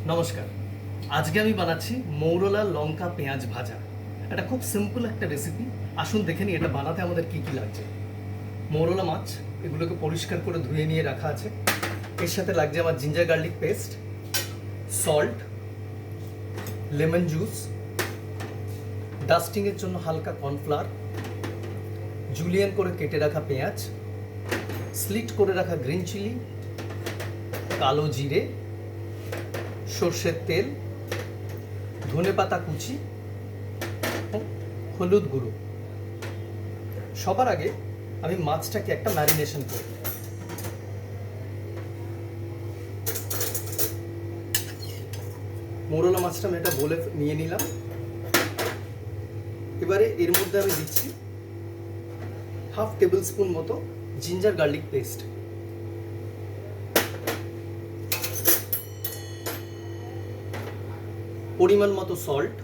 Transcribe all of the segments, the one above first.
নমস্কার। আজকে আমি বানাচ্ছি মৌরলা লঙ্কা পেঁয়াজ ভাজা। এটা খুব সিম্পল একটা রেসিপি। আসুন দেখে নিই এটা বানাতে আমাদের কি কি লাগছে। মৌরলা মাছ, এগুলোকে পরিষ্কার করে ধুয়ে নিয়ে রাখা আছে। এর সাথে লাগছে আমার ginger garlic paste, salt, lemon juice, ডাস্টিংয়ের জন্য হালকা কর্নফ্লাওয়ার, জুলিয়ান করে কেটে রাখা পেঁয়াজ, স্লিট করে রাখা গ্রিন চিলি, কালো জিরে, সর্ষের তেল, ধনেপাতা কুচি, হলুদ গুঁড়ো। সবার আগে আমি মাছটাকে একটা ম্যারিনেশন করব। মোরলা মাছটা আমি এটা বলে নিয়ে নিলাম। এবারে এর মধ্যে আমি দিচ্ছি হাফ টেবিল স্পুন মতো জিঞ্জার গার্লিক পেস্ট, পরিমাণ মতো সল্ট,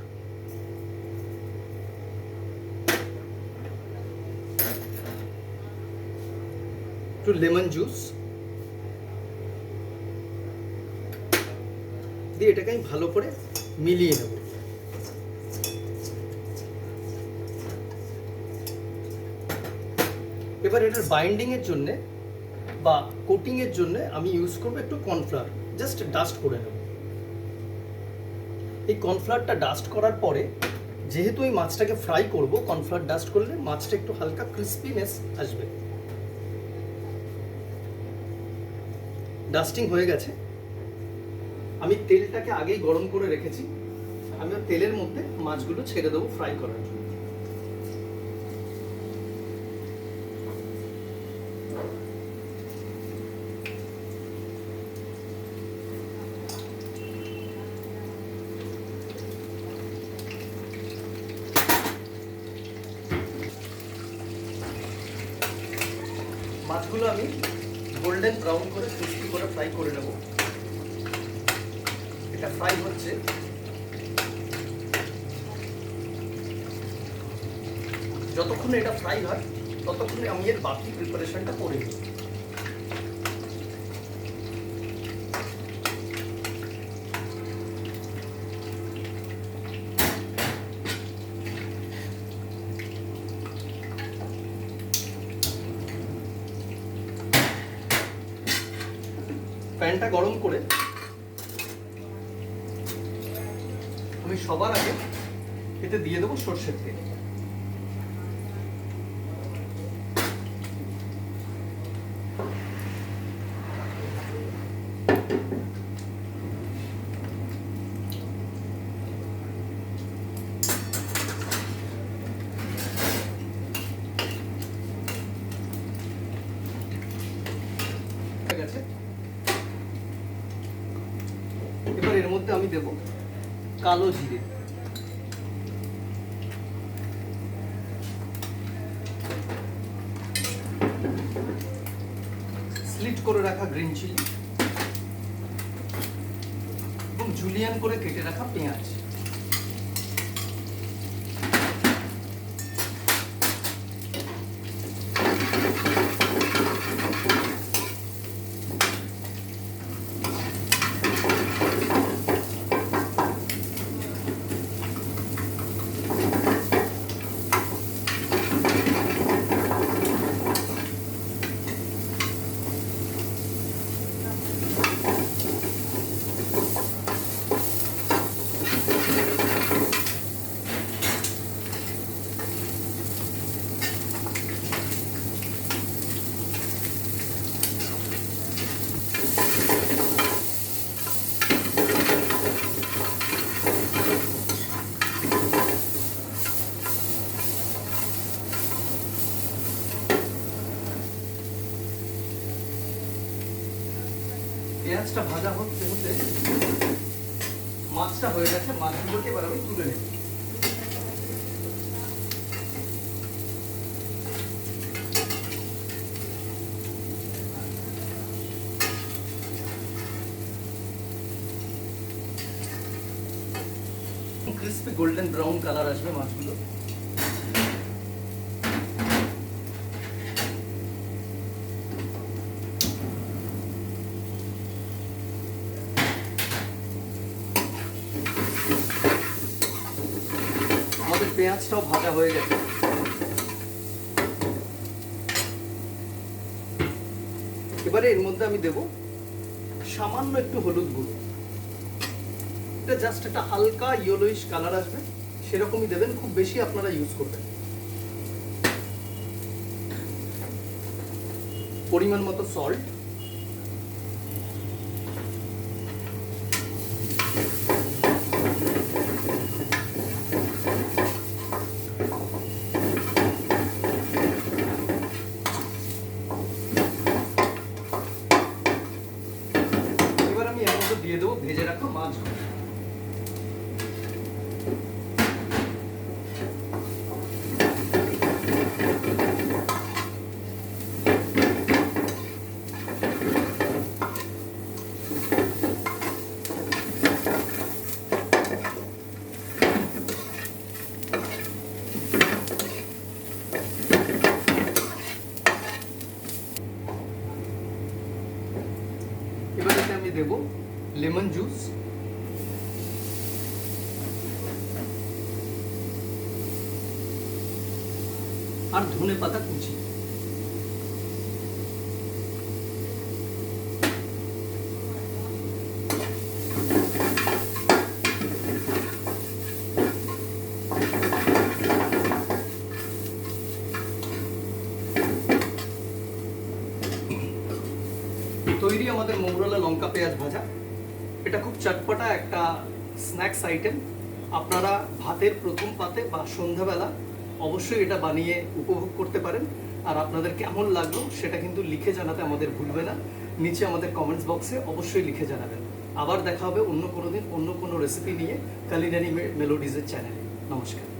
একটু লেমন জুস দিয়ে এটাকে আমি ভালো করে মিলিয়ে নেব। এবার এটার বাইন্ডিং এর জন্য বা কোটিং এর জন্য আমি ইউজ করব একটু কর্নফ্লাওয়ার, জাস্ট ডাস্ট করে নেব। এই কর্নফ্লাওয়ারটা ডাস্ট করার পরে যেহেতু এই মাছটাকে ফ্রাই করব, কর্নফ্লাওয়ার ডাস্ট করলে মাছটা একটু হালকা ক্রিস্পিনেস আসবে। ডাস্টিং হয়ে গেছে। আমি তেলটাকে আগেই গরম করে রেখেছি। আমি তেলের মধ্যে মাছগুলো ছেড়ে দেবো ফ্রাই করার জন্য। মাছগুলো আমি গোল্ডেন ব্রাউন করে ক্রিস্পি করে ফ্রাই করে নেব। এটা ফ্রাই হচ্ছে। যতক্ষণে এটা ফ্রাই হয় ততক্ষণে আমি এর বাকি প্রিপারেশনটা করে নিই। প্যানটা গরম করে আমি সবার আগে এতে দিয়ে দেবো সর্ষের তেল। ঠিক আছে, এবার এর মধ্যে আমি দেব কালো জিরে, স্লিট করে রাখা গ্রিন চিলি এবং জুলিয়ান করে কেটে রাখা পেঁয়াজ। পেঁয়াজটা ভাজা হতে হতে মাছটা হয়ে গেছে। মাছগুলোকে এবার আমি তুলে নেব। ক্রিস্পি গোল্ডেন ব্রাউন কালার আসবে মাছগুলো। পেঁয়াজটাও ভাজা হয়ে গেছে। এবারে এর মধ্যে আমি দেব সামান্য একটু হলুদ গুঁড়ো। এটা জাস্ট একটা হালকা ইয়েলোইশ কালার আসবে, সেরকমই দেবেন, খুব বেশি আপনারা ইউজ করবেন। পরিমাণ মতো সল্ট, এবার আমি এর মধ্যে দিয়ে দেবো ভেজে রাখা মাছগুলো। এবার এতে আমি দেব লেমন জুস, আর ধনে পাতা কুচি। তৈরি আমাদের মৌরলা লঙ্কা পেঁয়াজ ভাজা। এটা খুব চটপটা একটা স্ন্যাক্স আইটেম। আপনারা ভাতের প্রথম পাতে বা সন্ধ্যাবেলা অবশ্যই এটা বানিয়ে উপভোগ করতে পারেন। আর আপনাদের কেমন লাগলো সেটা কিন্তু লিখে জানাতে আমাদের ভুলবে না, নিচে আমাদের কমেন্টস বক্সে অবশ্যই লিখে জানাবেন। আবার দেখা হবে অন্য কোনো দিন অন্য কোনো রেসিপি নিয়ে, কুলিনারি মেলোডিজের চ্যানেলে। নমস্কার।